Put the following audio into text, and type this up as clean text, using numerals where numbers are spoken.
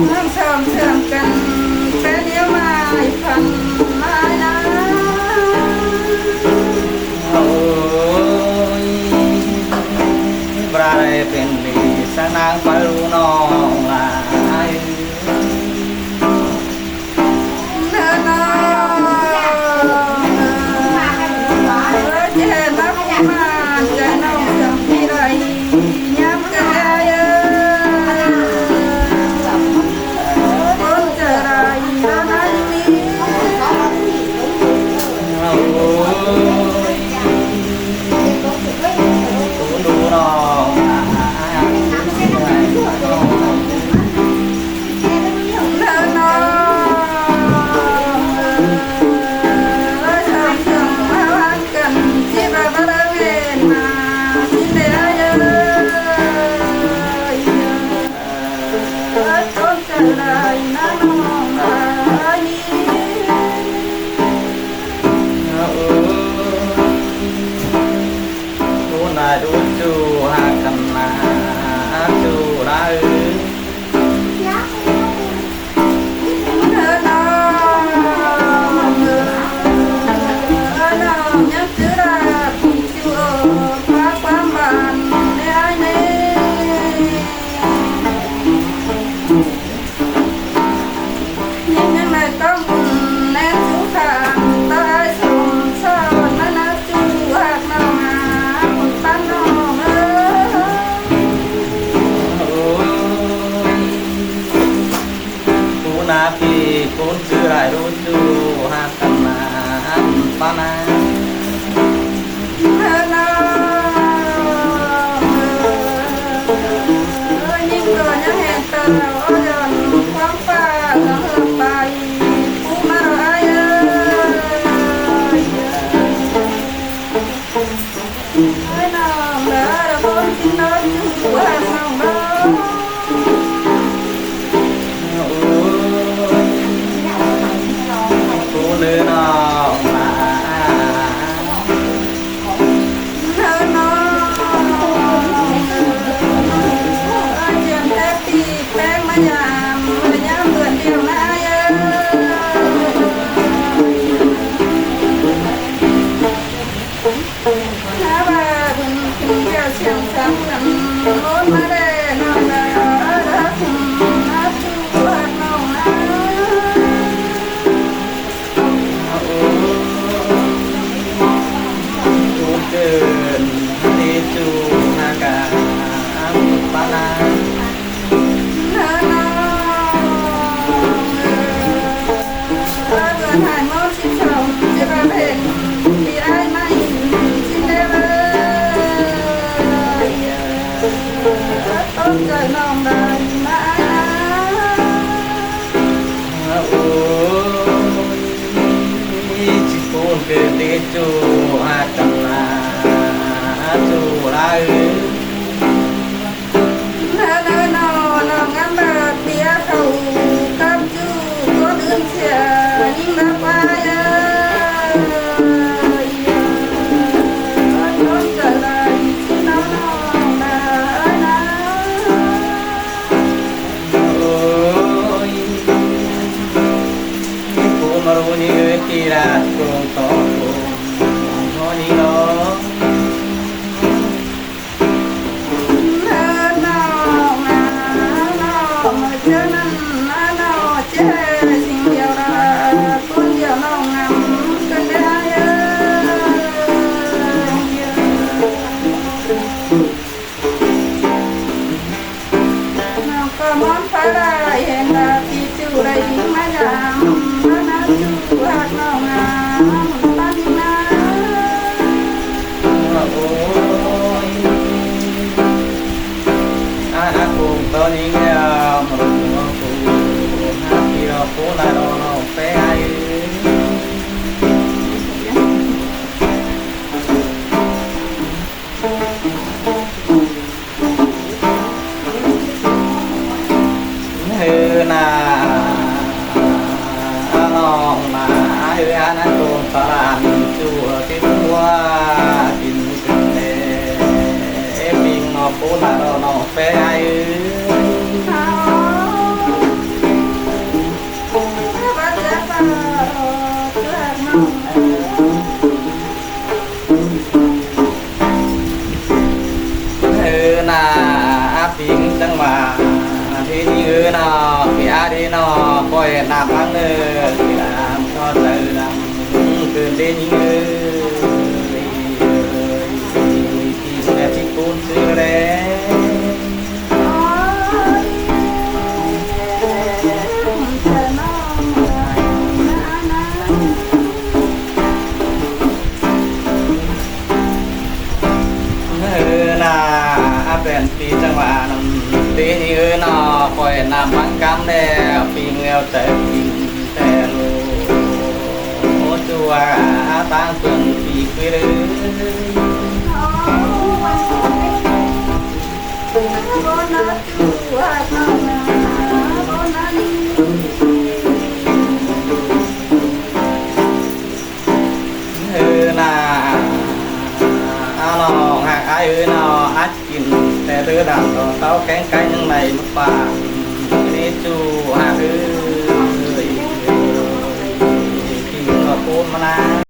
น้ำชมเชื่อมกันเป็นเดียวมาพันมานะโอ้ยปลาได้เป็นดีสักนางปลาลูน้องลายเดินน้องเจ็บมามาใจน้องจำที่ไรย้ำกันได้คนเจอไรแล้วนั้นนี้โอ้ยดูน้องดูจูหากันนาจูได้นาพี่คุณชื่ออะไรรู้จูหากันนาปานายิ่งเกินยังเห็นเติมเอาจนความฟ้าก็เหือไปผู้มาไรให้น้องเด้อเราคนที่น้องจูหาน้องเด้อเนื้อน้องมาเนื้อน้องเจียมแทบปีแป้งมายามมายามเดือนเดียวนะน้าบ้าบุญคุณเกี่ยวเชียงซ้ำกันโน้นมาได้น้องได้รักน้าจูรักน้องนะเดินดีจูหากาปานาเนื้อน้องเดือนหายมอชิชมจะมาเพนที่ไอ้ไม่ชินได้เลยต้องใจน้องได้มาโอ้ยจิโกนเกิดดีจูหากันนาจูไรเนื้อน้องน้องงามแบบเบี้ยเขากับจูก็ดื่มเสียยิ่งรับไปต้องใจเลยที่น้องได้นะ โอ้ยกูมารู้นี่ที่รักกูต่อกูนี่เนาะตอนนี้เนี่ยมันรู้กูหาที่เราพูดแล้วเราไปนาน้องมาอันนั้นตัวตารางจั่วที่ตัวกินกันเลยปิงนอปูนาเราไป như nó kia đi nó coi nạp lăng nữa thì làm cho trời làm cứ đến như thì sẽ chỉ cuốn xưa đấyเป็นปีจังหวะนำตีนี้นอคอยนำบังกำแดงปีเงาใจปีแต่ลูจัวตั้งเพื่อนปีคุยเลยน่าnó hàng ai nó át kínแต่เรือดำต่อเต้าแข็งไกลยังในมุกป่านี่จูหาที่เราพูดมานาน